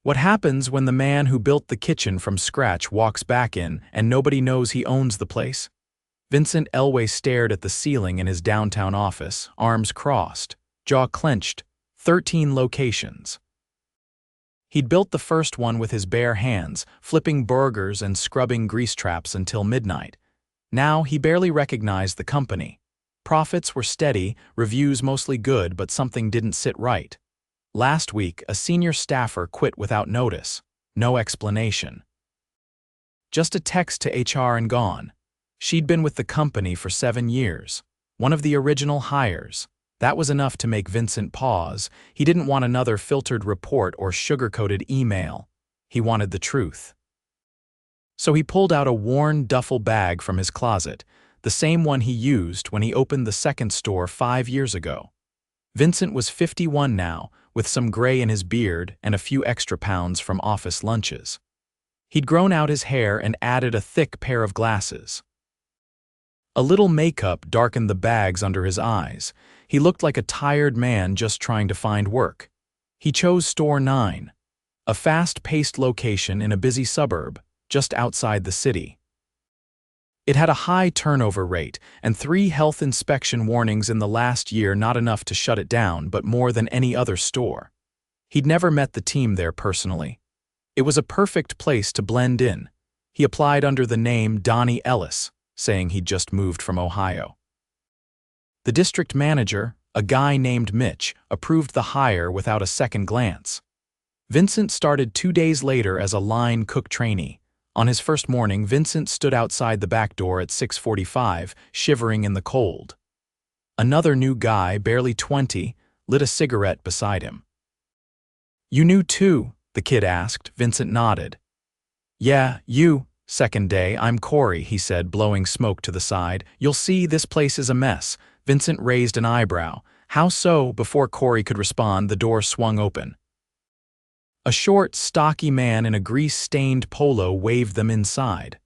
What happens when the man who built the kitchen from scratch walks back in and nobody knows he owns the place? Vincent Elway stared at the ceiling in his downtown office, arms crossed, jaw clenched, 13 locations. He'd built the first one with his bare hands, flipping burgers and scrubbing grease traps until midnight. Now he barely recognized the company. Profits were steady, reviews mostly good, but something didn't sit right. Last week, a senior staffer quit without notice. No explanation. Just a text to HR and gone. She'd been with the company for 7 years. One of the original hires. That was enough to make Vincent pause. He didn't want another filtered report or sugar-coated email. He wanted the truth. So he pulled out a worn duffel bag from his closet, the same one he used when he opened the second store 5 years ago. Vincent was 51 now, with some gray in his beard and a few extra pounds from office lunches. He'd grown out his hair and added a thick pair of glasses. A little makeup darkened the bags under his eyes. He looked like a tired man just trying to find work. He chose Store 9, a fast-paced location in a busy suburb, just outside the city. It had a high turnover rate and 3 health inspection warnings in the last year, not enough to shut it down, but more than any other store. He'd never met the team there personally. It was a perfect place to blend in. He applied under the name Donnie Ellis, saying he'd just moved from Ohio. The district manager, a guy named Mitch, approved the hire without a second glance. Vincent started 2 days later as a line cook trainee. On his first morning, Vincent stood outside the back door at 6:45, shivering in the cold. Another new guy, barely 20, lit a cigarette beside him. "You new too?" the kid asked. Vincent nodded. "Yeah, you. Second day, I'm Corey," he said, blowing smoke to the side. "You'll see, this place is a mess." Vincent raised an eyebrow. "How so?" Before Corey could respond, the door swung open. A short, stocky man in a grease-stained polo waved them inside.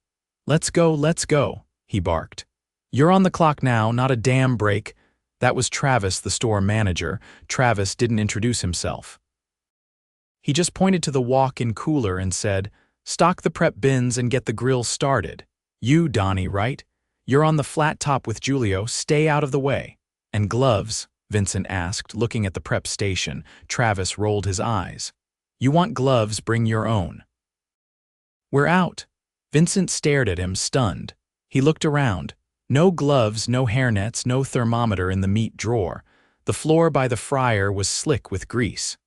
Let's go," he barked. "You're on the clock now, not a damn break." That was Travis, the store manager. Travis didn't introduce himself. He just pointed to the walk-in cooler and said, "Stock the prep bins and get the grill started. You, Donnie, right? You're on the flat top with Julio. Stay out of the way." "And gloves?" Vincent asked, looking at the prep station. Travis rolled his eyes. "You want gloves, bring your own." "We're out." Vincent stared at him, stunned. He looked around. No gloves, no hairnets, no thermometer in the meat drawer. The floor by the fryer was slick with grease.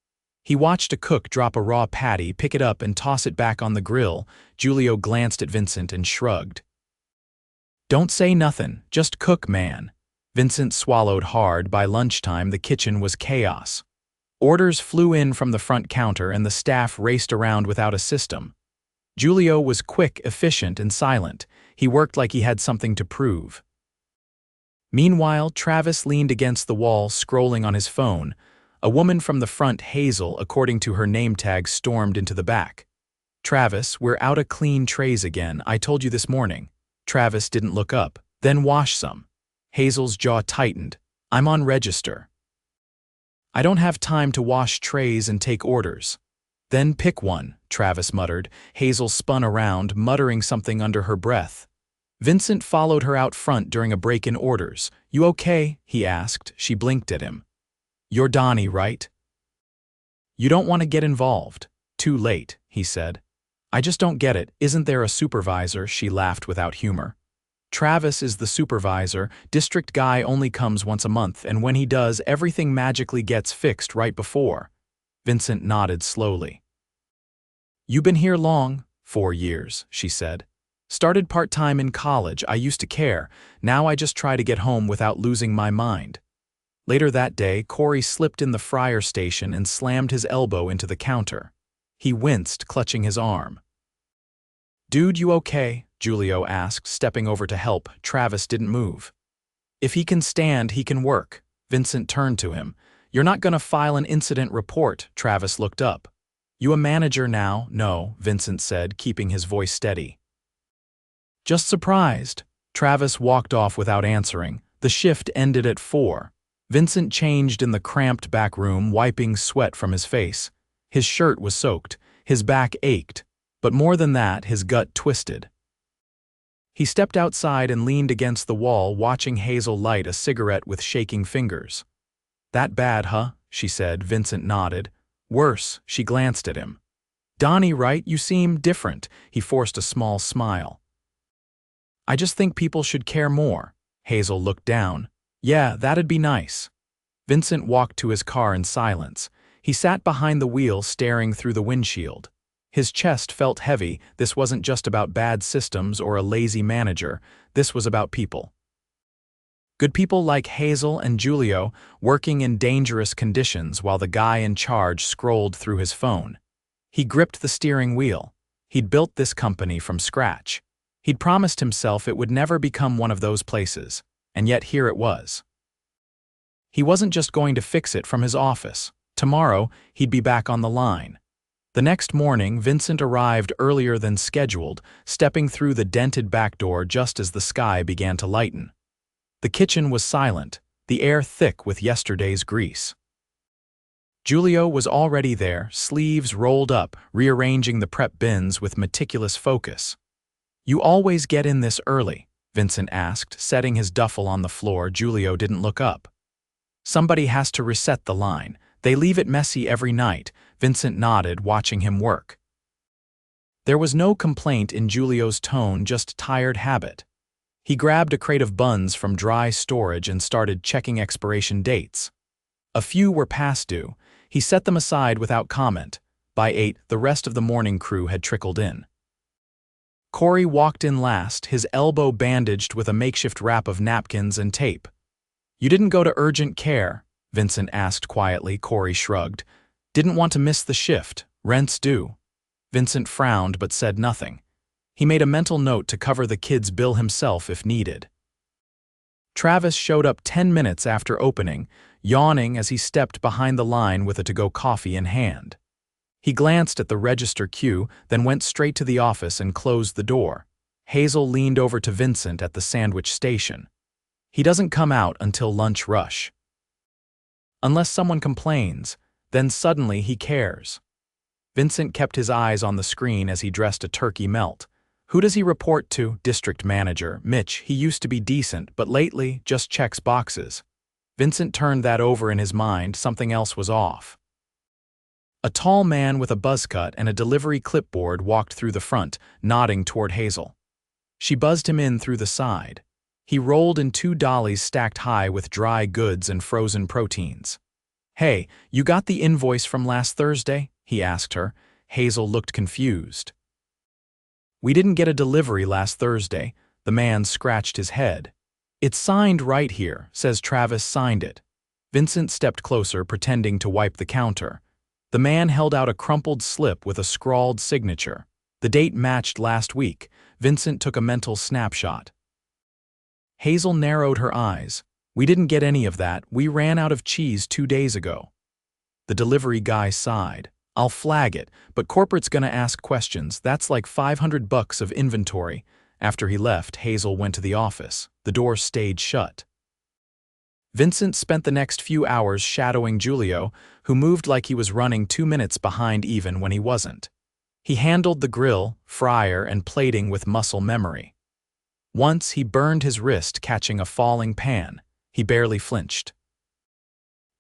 He watched a cook drop a raw patty, pick it up, and toss it back on the grill. Julio glanced at Vincent and shrugged. "Don't say nothin', just cook, man." Vincent swallowed hard. By lunchtime, the kitchen was chaos. Orders flew in from the front counter and the staff raced around without a system. Julio was quick, efficient, and silent. He worked like he had something to prove. Meanwhile, Travis leaned against the wall, scrolling on his phone. A woman from the front, Hazel, according to her name tag, stormed into the back. "Travis, we're out of clean trays again. I told you this morning." Travis didn't look up. "Then wash some." Hazel's jaw tightened. "I'm on register." "I don't have time to wash trays and take orders." "Then pick one," Travis muttered. Hazel spun around, muttering something under her breath. Vincent followed her out front during a break in orders. "You okay?" he asked. She blinked at him. "You're Donnie, right?" "You don't want to get involved." "Too late," he said. "I just don't get it. Isn't there a supervisor?" She laughed without humor. "Travis is the supervisor. District guy only comes once a month, and when he does, everything magically gets fixed right before." Vincent nodded slowly. "You been here long?" 4 years, she said. "Started part-time in college. I used to care. Now I just try to get home without losing my mind." Later that day, Corey slipped in the fryer station and slammed his elbow into the counter. He winced, clutching his arm. "Dude, you okay?" Julio asked, stepping over to help. Travis didn't move. "If he can stand, he can work." Vincent turned to him. "You're not gonna file an incident report." Travis looked up. "You a manager now?" "No," Vincent said, keeping his voice steady. "Just surprised." Travis walked off without answering. The shift ended at 4. Vincent changed in the cramped back room, wiping sweat from his face. His shirt was soaked. His back ached, but more than that, his gut twisted. He stepped outside and leaned against the wall, watching Hazel light a cigarette with shaking fingers. "That bad, huh?" she said. Vincent nodded. "Worse." She glanced at him. "Donnie, right? You seem different." He forced a small smile. "I just think people should care more." Hazel looked down. "Yeah, that'd be nice." Vincent walked to his car in silence. He sat behind the wheel, staring through the windshield. His chest felt heavy. This wasn't just about bad systems or a lazy manager. This was about people. Good people like Hazel and Julio, working in dangerous conditions while the guy in charge scrolled through his phone. He gripped the steering wheel. He'd built this company from scratch. He'd promised himself it would never become one of those places, and yet here it was. He wasn't just going to fix it from his office. Tomorrow, he'd be back on the line. The next morning, Vincent arrived earlier than scheduled, stepping through the dented back door just as the sky began to lighten. The kitchen was silent, the air thick with yesterday's grease. Julio was already there, sleeves rolled up, rearranging the prep bins with meticulous focus. "You always get in this early?" Vincent asked, setting his duffel on the floor. Julio didn't look up. "Somebody has to reset the line. They leave it messy every night." Vincent nodded, watching him work. There was no complaint in Julio's tone, just tired habit. He grabbed a crate of buns from dry storage and started checking expiration dates. A few were past due. He set them aside without comment. By 8, the rest of the morning crew had trickled in. Corey walked in last, his elbow bandaged with a makeshift wrap of napkins and tape. "You didn't go to urgent care?" Vincent asked quietly. Corey shrugged. "Didn't want to miss the shift. Rent's due." Vincent frowned but said nothing. He made a mental note to cover the kids' bill himself if needed. Travis showed up 10 minutes after opening, yawning as he stepped behind the line with a to-go coffee in hand. He glanced at the register queue, then went straight to the office and closed the door. Hazel leaned over to Vincent at the sandwich station. "He doesn't come out until lunch rush. Unless someone complains, then suddenly he cares." Vincent kept his eyes on the screen as he dressed a turkey melt. "Who does he report to?" "District manager, Mitch. He used to be decent, but lately just checks boxes." Vincent turned that over in his mind. Something else was off. A tall man with a buzz cut and a delivery clipboard walked through the front, nodding toward Hazel. She buzzed him in through the side. He rolled in 2 dollies stacked high with dry goods and frozen proteins. "Hey, you got the invoice from last Thursday?" he asked her. Hazel looked confused. "We didn't get a delivery last Thursday." The man scratched his head. "It's signed right here. Says Travis signed it." Vincent stepped closer, pretending to wipe the counter. The man held out a crumpled slip with a scrawled signature. The date matched last week. Vincent took a mental snapshot. Hazel narrowed her eyes. "We didn't get any of that. We ran out of cheese 2 days ago." The delivery guy sighed. "I'll flag it, but corporate's gonna ask questions. That's like $500 of inventory." After he left, Hazel went to the office. The door stayed shut. Vincent spent the next few hours shadowing Julio, who moved like he was running 2 minutes behind even when he wasn't. He handled the grill, fryer, and plating with muscle memory. Once he burned his wrist catching a falling pan. He barely flinched.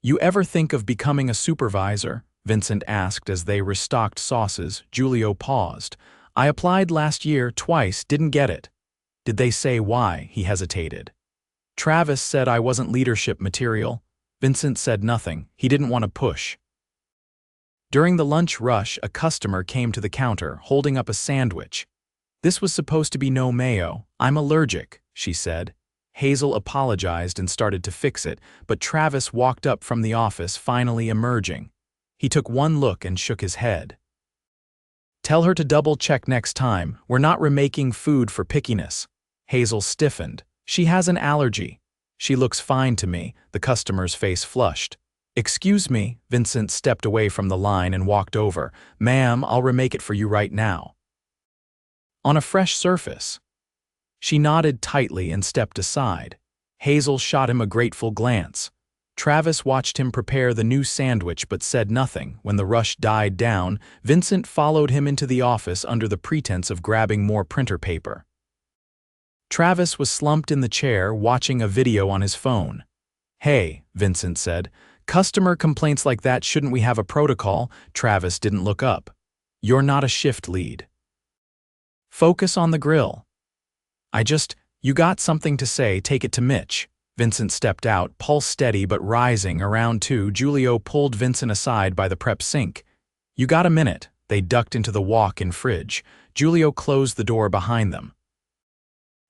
"You ever think of becoming a supervisor?" Vincent asked as they restocked sauces. Julio paused. "I applied last year twice, didn't get it." "Did they say why?" He hesitated. "Travis said I wasn't leadership material." Vincent said nothing. He didn't want to push. During the lunch rush, a customer came to the counter, holding up a sandwich. "This was supposed to be no mayo. I'm allergic," she said. Hazel apologized and started to fix it, but Travis walked up from the office, finally emerging. He took one look and shook his head. "Tell her to double-check next time. We're not remaking food for pickiness." Hazel stiffened. "She has an allergy." "She looks fine to me." The customer's face flushed. "Excuse me." Vincent stepped away from the line and walked over. "Ma'am, I'll remake it for you right now." On a fresh surface. She nodded tightly and stepped aside. Hazel shot him a grateful glance. Travis watched him prepare the new sandwich but said nothing. When the rush died down, Vincent followed him into the office under the pretense of grabbing more printer paper. Travis was slumped in the chair watching a video on his phone. "Hey," Vincent said, "customer complaints like that, shouldn't we have a protocol?" Travis didn't look up. "You're not a shift lead. Focus on the grill." You got something to say, take it to Mitch." Vincent stepped out, pulse steady but rising. Around 2, Julio pulled Vincent aside by the prep sink. "You got a minute." They ducked into the walk-in fridge. Julio closed the door behind them.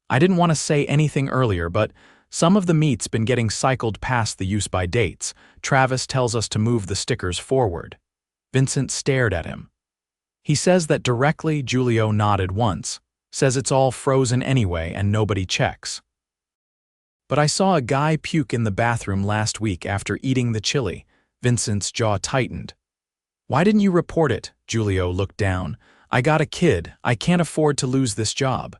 "I didn't want to say anything earlier, but some of the meat's been getting cycled past the use-by dates. Travis tells us to move the stickers forward." Vincent stared at him. "He says that directly." Julio nodded once. "Says it's all frozen anyway and nobody checks." "But I saw a guy puke in the bathroom last week after eating the chili." Vincent's jaw tightened. "Why didn't you report it?" Julio looked down. "I got a kid. I can't afford to lose this job."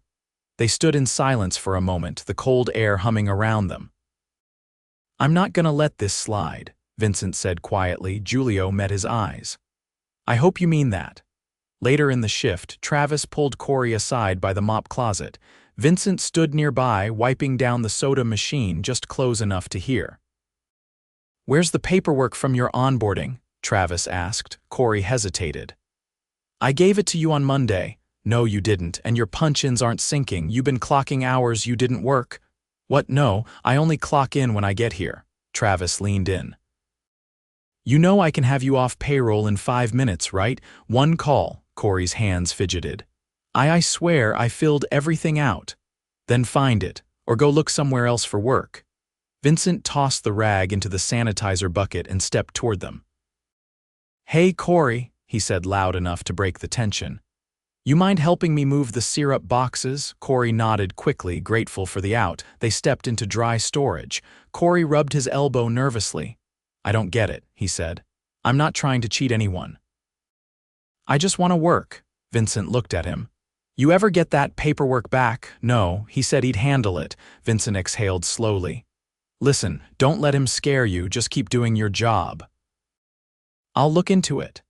They stood in silence for a moment, the cold air humming around them. "I'm not gonna let this slide," Vincent said quietly. Julio met his eyes. "I hope you mean that." Later in the shift, Travis pulled Corey aside by the mop closet. Vincent stood nearby, wiping down the soda machine just close enough to hear. "Where's the paperwork from your onboarding?" Travis asked. Corey hesitated. "I gave it to you on Monday." "No, you didn't, and your punch-ins aren't syncing. You've been clocking hours you didn't work." "What? No, I only clock in when I get here." Travis leaned in. "You know I can have you off payroll in 5 minutes, right? One call." Corey's hands fidgeted. I swear I filled everything out." "Then find it, or go look somewhere else for work." Vincent tossed the rag into the sanitizer bucket and stepped toward them. "Hey, Corey," he said loud enough to break the tension. "You mind helping me move the syrup boxes?" Corey nodded quickly, grateful for the out. They stepped into dry storage. Corey rubbed his elbow nervously. "I don't get it," he said. "I'm not trying to cheat anyone. I just want to work." Vincent looked at him. "You ever get that paperwork back?" "No, he said he'd handle it." Vincent exhaled slowly. "Listen, don't let him scare you, just keep doing your job." "I'll look into it."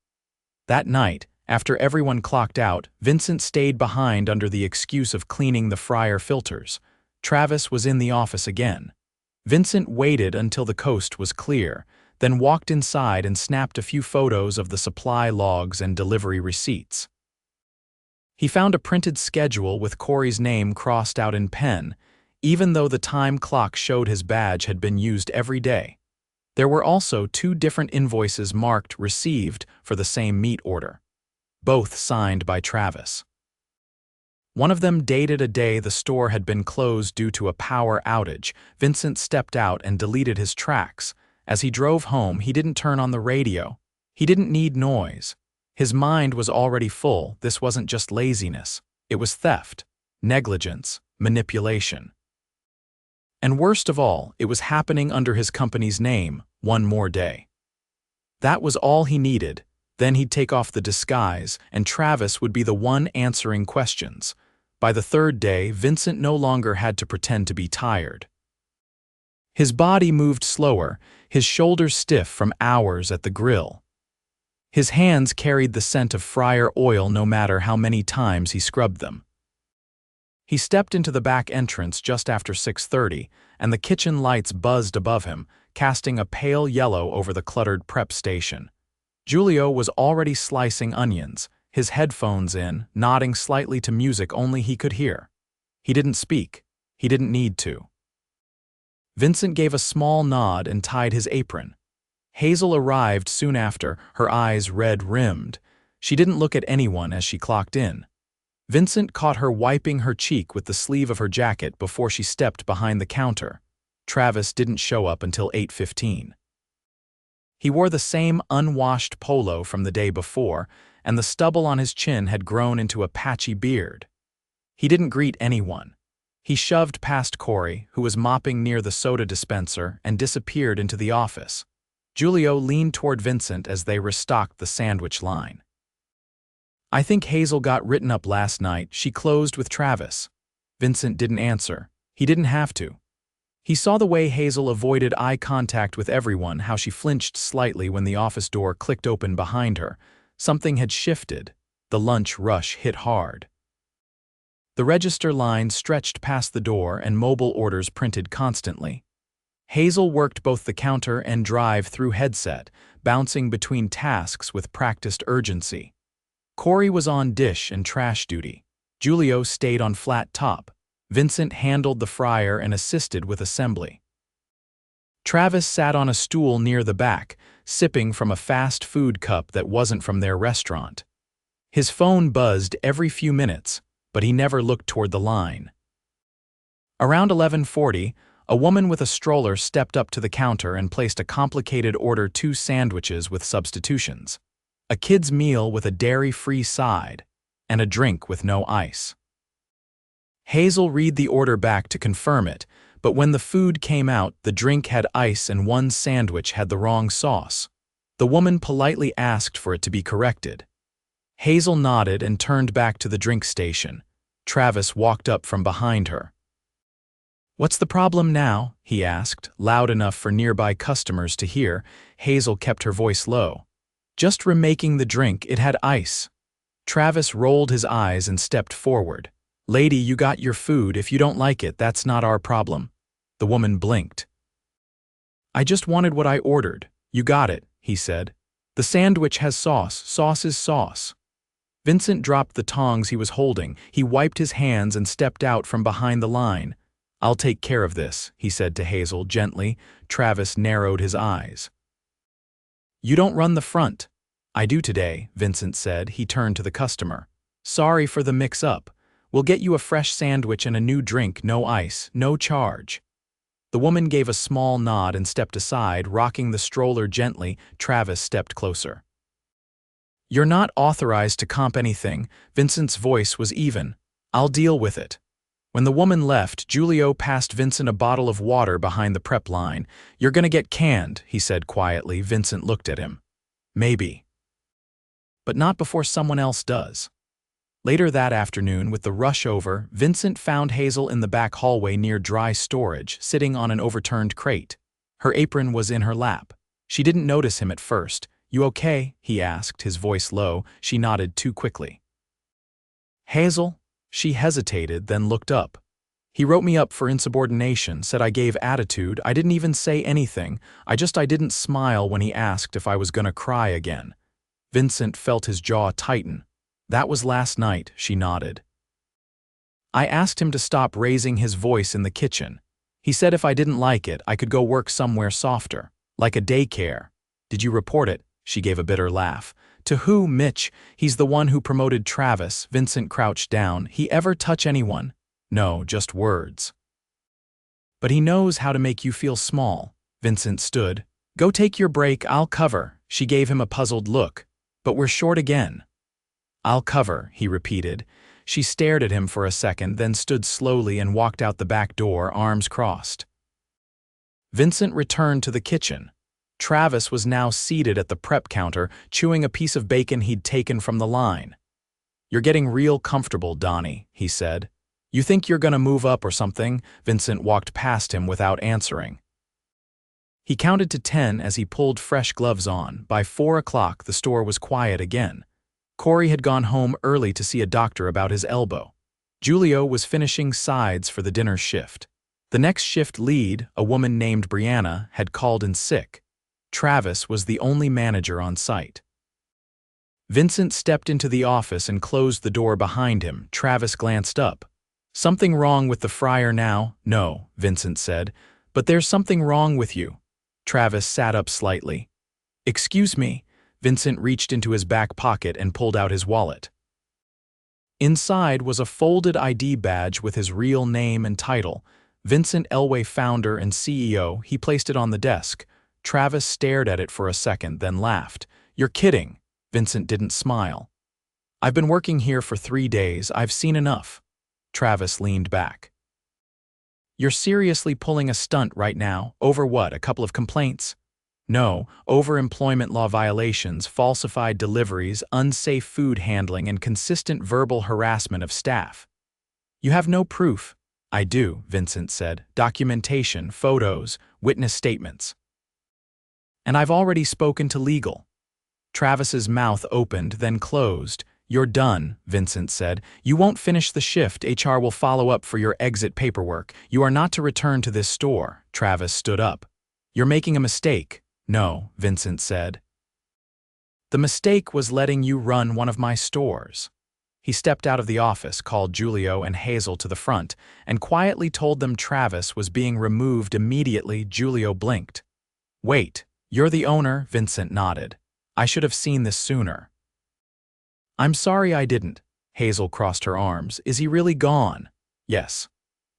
That night, after everyone clocked out, Vincent stayed behind under the excuse of cleaning the fryer filters. Travis was in the office again. Vincent waited until the coast was clear, then walked inside and snapped a few photos of the supply logs and delivery receipts. He found a printed schedule with Corey's name crossed out in pen, even though the time clock showed his badge had been used every day. There were also 2 different invoices marked received for the same meat order, both signed by Travis. One of them dated a day the store had been closed due to a power outage. Vincent stepped out and deleted his tracks. As he drove home, he didn't turn on the radio. He didn't need noise. His mind was already full. This wasn't just laziness. It was theft, negligence, manipulation. And worst of all, it was happening under his company's name, one more day. That was all he needed. Then he'd take off the disguise, and Travis would be the one answering questions. By the 3rd day, Vincent no longer had to pretend to be tired. His body moved slower, his shoulders stiff from hours at the grill. His hands carried the scent of fryer oil no matter how many times he scrubbed them. He stepped into the back entrance just after 6:30, and the kitchen lights buzzed above him, casting a pale yellow over the cluttered prep station. Julio was already slicing onions, his headphones in, nodding slightly to music only he could hear. He didn't speak. He didn't need to. Vincent gave a small nod and tied his apron. Hazel arrived soon after, her eyes red-rimmed. She didn't look at anyone as she clocked in. Vincent caught her wiping her cheek with the sleeve of her jacket before she stepped behind the counter. Travis didn't show up until 8:15. He wore the same unwashed polo from the day before, and the stubble on his chin had grown into a patchy beard. He didn't greet anyone. He shoved past Corey, who was mopping near the soda dispenser, and disappeared into the office. Julio leaned toward Vincent as they restocked the sandwich line. "I think Hazel got written up last night. She closed with Travis." Vincent didn't answer. He didn't have to. He saw the way Hazel avoided eye contact with everyone, how she flinched slightly when the office door clicked open behind her. Something had shifted. The lunch rush hit hard. The register line stretched past the door and mobile orders printed constantly. Hazel worked both the counter and drive-through headset, bouncing between tasks with practiced urgency. Corey was on dish and trash duty. Julio stayed on flat top. Vincent handled the fryer and assisted with assembly. Travis sat on a stool near the back, sipping from a fast food cup that wasn't from their restaurant. His phone buzzed every few minutes, but he never looked toward the line. Around 11:40, a woman with a stroller stepped up to the counter and placed a complicated order: 2 sandwiches with substitutions, a kid's meal with a dairy-free side, and a drink with no ice. Hazel read the order back to confirm it, but when the food came out, the drink had ice and one sandwich had the wrong sauce. The woman politely asked for it to be corrected. Hazel nodded and turned back to the drink station. Travis walked up from behind her. "What's the problem now?" he asked, loud enough for nearby customers to hear. Hazel kept her voice low. "Just remaking the drink, it had ice." Travis rolled his eyes and stepped forward. "Lady, you got your food. If you don't like it, that's not our problem." The woman blinked. "I just wanted what I ordered. You got it," he said. "The sandwich has sauce. Sauce is sauce." Vincent dropped the tongs he was holding. He wiped his hands and stepped out from behind the line. "I'll take care of this," he said to Hazel gently. Travis narrowed his eyes. "You don't run the front." "I do today," Vincent said. He turned to the customer. "Sorry for the mix-up. We'll get you a fresh sandwich and a new drink, no ice, no charge." The woman gave a small nod and stepped aside, rocking the stroller gently. Travis stepped closer. "You're not authorized to comp anything." Vincent's voice was even. "I'll deal with it." When the woman left, Julio passed Vincent a bottle of water behind the prep line. "You're gonna get canned," he said quietly. Vincent looked at him. "Maybe. But not before someone else does." Later that afternoon, with the rush over, Vincent found Hazel in the back hallway near dry storage, sitting on an overturned crate. Her apron was in her lap. She didn't notice him at first. "You okay?" he asked, his voice low. She nodded too quickly. "Hazel?" She hesitated, then looked up. "He wrote me up for insubordination, said I gave attitude. I didn't even say anything. I didn't smile when he asked if I was gonna cry again." Vincent felt his jaw tighten. "That was last night," she nodded. "I asked him to stop raising his voice in the kitchen. He said if I didn't like it, I could go work somewhere softer, like a daycare." "Did you report it?" She gave a bitter laugh. "To who, Mitch? He's the one who promoted Travis." Vincent crouched down. "He ever touch anyone?" "No, just words." "But he knows how to make you feel small." Vincent stood. "Go take your break, I'll cover." She gave him a puzzled look. "But we're short again." "I'll cover," he repeated. She stared at him for a second, then stood slowly and walked out the back door, arms crossed. Vincent returned to the kitchen. Travis was now seated at the prep counter, chewing a piece of bacon he'd taken from the line. "You're getting real comfortable, Donnie," he said. "You think you're gonna move up or something?" Vincent walked past him without answering. He counted to 10 as he pulled fresh gloves on. By 4 o'clock, the store was quiet again. Corey had gone home early to see a doctor about his elbow. Julio was finishing sides for the dinner shift. The next shift lead, a woman named Brianna, had called in sick. Travis was the only manager on site. Vincent stepped into the office and closed the door behind him. Travis glanced up. "Something wrong with the fryer now?" "No," Vincent said. "But there's something wrong with you." Travis sat up slightly. "Excuse me." Vincent reached into his back pocket and pulled out his wallet. Inside was a folded ID badge with his real name and title. Vincent Elway, founder and CEO. He placed it on the desk. Travis stared at it for a second, then laughed. "You're kidding." Vincent didn't smile. "I've been working here for 3 days. I've seen enough." Travis leaned back. "You're seriously pulling a stunt right now? Over what, a couple of complaints?" "No, over employment law violations, falsified deliveries, unsafe food handling, and consistent verbal harassment of staff." "You have no proof." I do, Vincent said. Documentation, photos, witness statements. And I've already spoken to legal. Travis's mouth opened, then closed. You're done, Vincent said. You won't finish the shift. HR will follow up for your exit paperwork. You are not to return to this store. Travis stood up. You're making a mistake. No, Vincent said. The mistake was letting you run one of my stores. He stepped out of the office, called Julio and Hazel to the front, and quietly told them Travis was being removed immediately. Julio blinked. Wait, you're the owner? Vincent nodded. I should have seen this sooner. I'm sorry I didn't. Hazel crossed her arms. Is he really gone? Yes.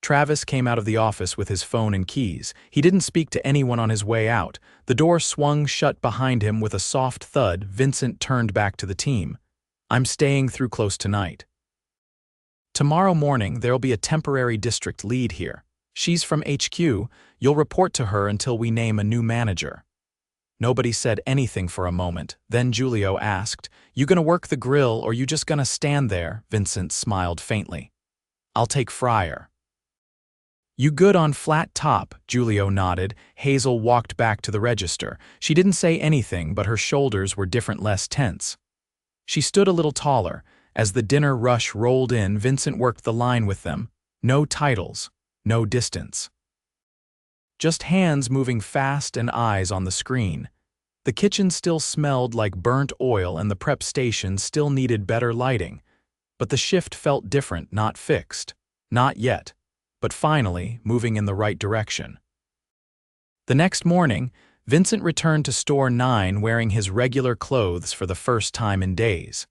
Travis came out of the office with his phone and keys. He didn't speak to anyone on his way out. The door swung shut behind him with a soft thud. Vincent turned back to the team. I'm staying through close tonight. Tomorrow morning, there'll be a temporary district lead here. She's from HQ. You'll report to her until we name a new manager. Nobody said anything for a moment. Then Julio asked, You gonna work the grill or you just gonna stand there? Vincent smiled faintly. I'll take fryer. You good on flat top? Julio nodded. Hazel walked back to the register. She didn't say anything, but her shoulders were different, less tense. She stood a little taller. As the dinner rush rolled in, Vincent worked the line with them. No titles, no distance. Just hands moving fast and eyes on the screen. The kitchen still smelled like burnt oil and the prep station still needed better lighting. But the shift felt different, not fixed. Not yet, but finally moving in the right direction. The next morning, Vincent returned to Store 9 wearing his regular clothes for the first time in days.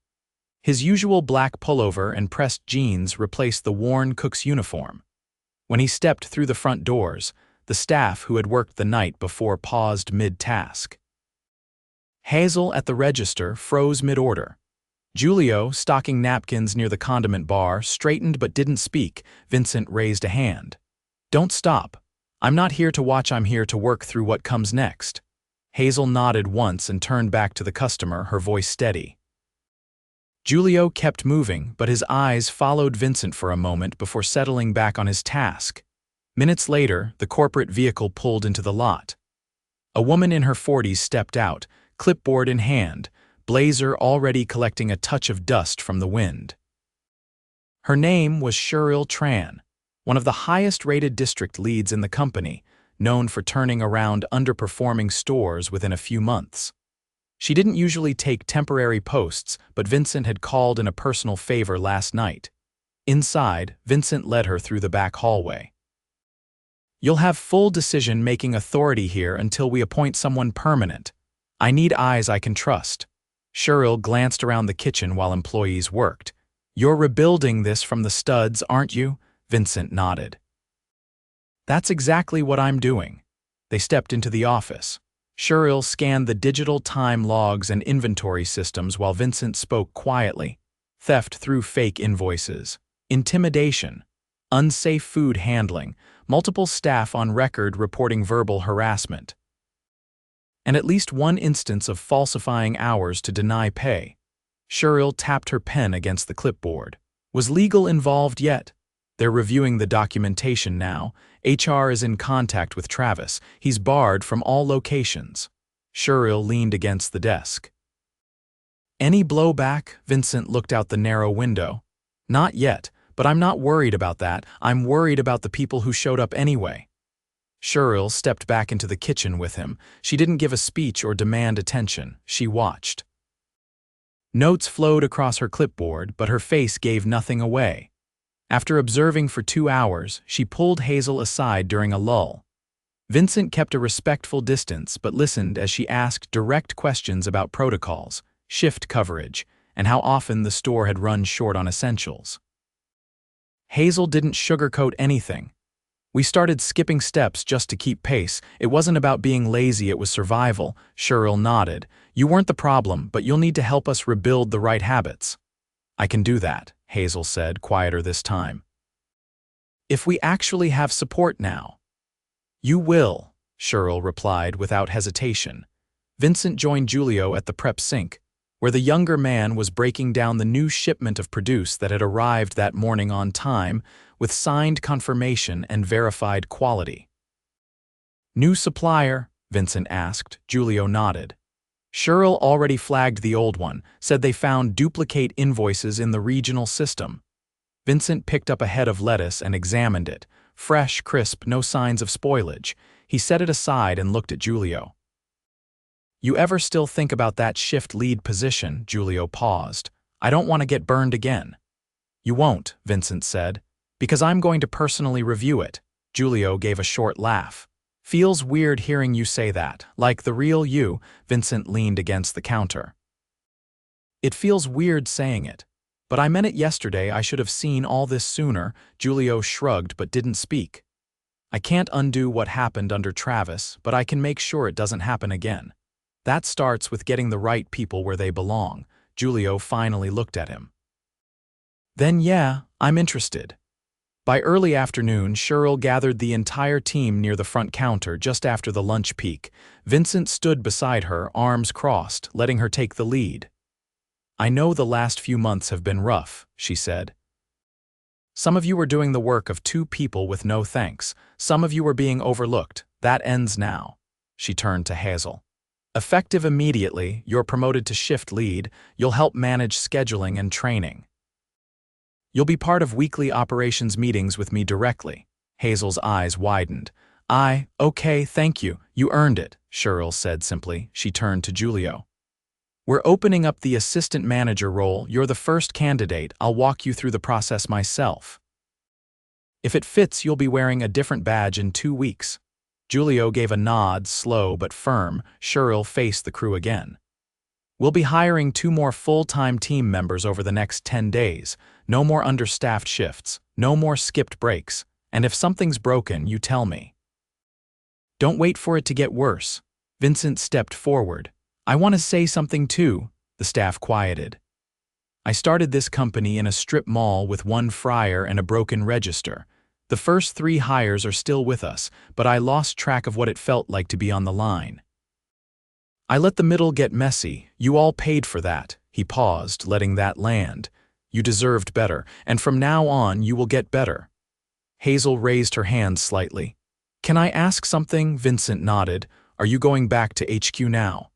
His usual black pullover and pressed jeans replaced the worn cook's uniform. When he stepped through the front doors, the staff who had worked the night before paused mid-task. Hazel at the register froze mid-order. Julio, stocking napkins near the condiment bar, straightened but didn't speak. Vincent raised a hand. Don't stop. I'm not here to watch, I'm here to work through what comes next. Hazel nodded once and turned back to the customer, her voice steady. Julio kept moving, but his eyes followed Vincent for a moment before settling back on his task. Minutes later, the corporate vehicle pulled into the lot. A woman in her 40s stepped out, clipboard in hand, blazer already collecting a touch of dust from the wind. Her name was Cheryl Tran, one of the highest-rated district leads in the company, known for turning around underperforming stores within a few months. She didn't usually take temporary posts, but Vincent had called in a personal favor last night. Inside, Vincent led her through the back hallway. You'll have full decision-making authority here until we appoint someone permanent. I need eyes I can trust. Cheryl glanced around the kitchen while employees worked. You're rebuilding this from the studs, aren't you? Vincent nodded. That's exactly what I'm doing. They stepped into the office. Cheryl scanned the digital time logs and inventory systems while Vincent spoke quietly. Theft through fake invoices, intimidation, unsafe food handling, multiple staff on record reporting verbal harassment, and at least one instance of falsifying hours to deny pay. Cheryl tapped her pen against the clipboard. Was legal involved yet? They're reviewing the documentation now. HR is in contact with Travis. He's barred from all locations. Cheryl leaned against the desk. Any blowback? Vincent looked out the narrow window. Not yet, but I'm not worried about that. I'm worried about the people who showed up anyway. Cheryl stepped back into the kitchen with him. She didn't give a speech or demand attention. She watched. Notes flowed across her clipboard, but her face gave nothing away. After observing for 2 hours, she pulled Hazel aside during a lull. Vincent kept a respectful distance but listened as she asked direct questions about protocols, shift coverage, and how often the store had run short on essentials. Hazel didn't sugarcoat anything. We started skipping steps just to keep pace. It wasn't about being lazy, it was survival. Cheryl nodded. You weren't the problem, but you'll need to help us rebuild the right habits. I can do that, Hazel said, quieter this time. If we actually have support now. You will, Cheryl replied without hesitation. Vincent joined Julio at the prep sink. where the younger man was breaking down the new shipment of produce that had arrived that morning on time with signed confirmation and verified quality. "New supplier?" Vincent asked. Julio nodded. Cheryl already flagged the old one, said they found duplicate invoices in the regional system. Vincent picked up a head of lettuce and examined it. Fresh, crisp, no signs of spoilage. He set it aside and looked at Julio. "You ever still think about that shift lead position?" Julio paused. "I don't want to get burned again." "You won't," Vincent said, "because I'm going to personally review it." Julio gave a short laugh. "Feels weird hearing you say that, like the real you." Vincent leaned against the counter. "It feels weird saying it. But I meant it yesterday. I should have seen all this sooner." Julio shrugged but didn't speak. "I can't undo what happened under Travis, but I can make sure it doesn't happen again. That starts with getting the right people where they belong." Julio finally looked at him. "Then yeah, I'm interested." By early afternoon, Cheryl gathered the entire team near the front counter just after the lunch peak. Vincent stood beside her, arms crossed, letting her take the lead. "I know the last few months have been rough," she said. "Some of you are doing the work of two people with no thanks. Some of you are being overlooked. That ends now." She turned to Hazel. "Effective immediately, you're promoted to shift lead. You'll help manage scheduling and training. You'll be part of weekly operations meetings with me directly." Hazel's eyes widened. Okay, thank you. You earned it," Cheryl said simply. She turned to Julio. "We're opening up the assistant manager role. You're the first candidate. I'll walk you through the process myself. If it fits, you'll be wearing a different badge in 2 weeks." Julio gave a nod, slow but firm. Cheryl faced the crew again. "We'll be hiring 2 more full-time team members over the next 10 days. No more understaffed shifts. No more skipped breaks. And if something's broken, you tell me. Don't wait for it to get worse." Vincent stepped forward. "I want to say something too." The staff quieted. "I started this company in a strip mall with 1 fryer and a broken register. The first 3 hires are still with us, but I lost track of what it felt like to be on the line. I let the middle get messy. You all paid for that." He paused, letting that land. "You deserved better, and from now on you will get better." Hazel raised her hand slightly. "Can I ask something?" Vincent nodded. "Are you going back to HQ now?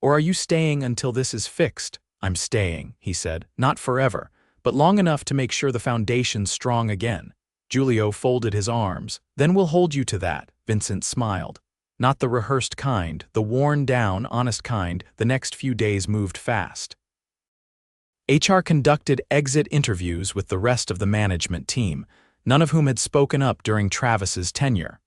Or are you staying until this is fixed?" "I'm staying," he said. "Not forever, but long enough to make sure the foundation's strong again." Julio folded his arms. "Then we'll hold you to that." Vincent smiled. Not the rehearsed kind, the worn-down, honest kind. The next few days moved fast. HR conducted exit interviews with the rest of the management team, none of whom had spoken up during Travis's tenure.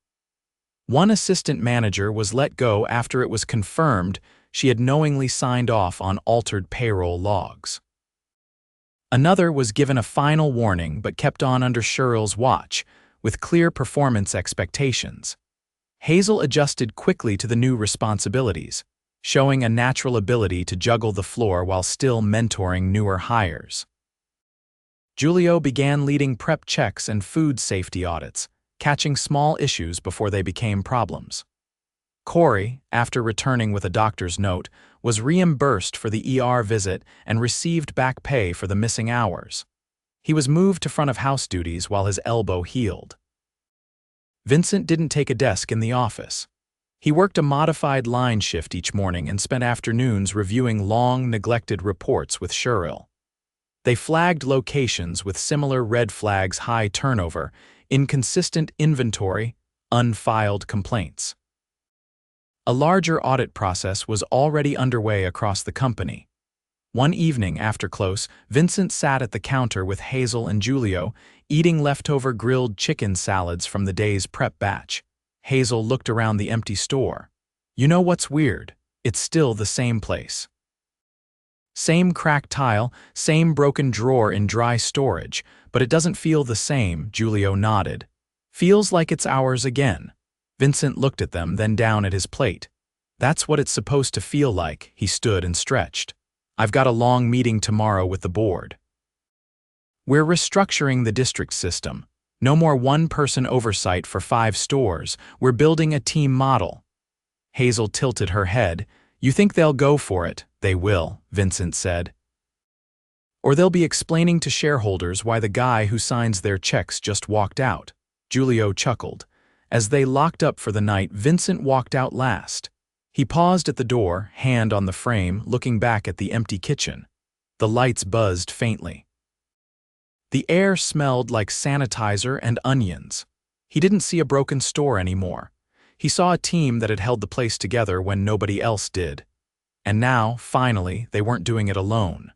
One assistant manager was let go after it was confirmed she had knowingly signed off on altered payroll logs. Another was given a final warning but kept on under Cheryl's watch, with clear performance expectations. Hazel adjusted quickly to the new responsibilities, showing a natural ability to juggle the floor while still mentoring newer hires. Julio began leading prep checks and food safety audits, catching small issues before they became problems. Corey, after returning with a doctor's note, was reimbursed for the ER visit and received back pay for the missing hours. He was moved to front-of-house duties while his elbow healed. Vincent didn't take a desk in the office. He worked a modified line shift each morning and spent afternoons reviewing long, neglected reports with Cheryl. They flagged locations with similar red flags: high turnover, inconsistent inventory, unfiled complaints. A larger audit process was already underway across the company. One evening after close, Vincent sat at the counter with Hazel and Julio, eating leftover grilled chicken salads from the day's prep batch. Hazel looked around the empty store. "You know what's weird? It's still the same place. Same cracked tile, same broken drawer in dry storage, but it doesn't feel the same." Julio nodded. "Feels like it's ours again." Vincent looked at them, then down at his plate. "That's what it's supposed to feel like." He stood and stretched. "I've got a long meeting tomorrow with the board. We're restructuring the district system. No more one-person oversight for 5 stores. We're building a team model." Hazel tilted her head. You think they'll go for it? They will, Vincent said. Or they'll be explaining to shareholders why the guy who signs their checks just walked out. Julio chuckled. As they locked up for the night, Vincent walked out last. He paused at the door, hand on the frame, looking back at the empty kitchen. The lights buzzed faintly. The air smelled like sanitizer and onions. He didn't see a broken store anymore. He saw a team that had held the place together when nobody else did. And now, finally, they weren't doing it alone.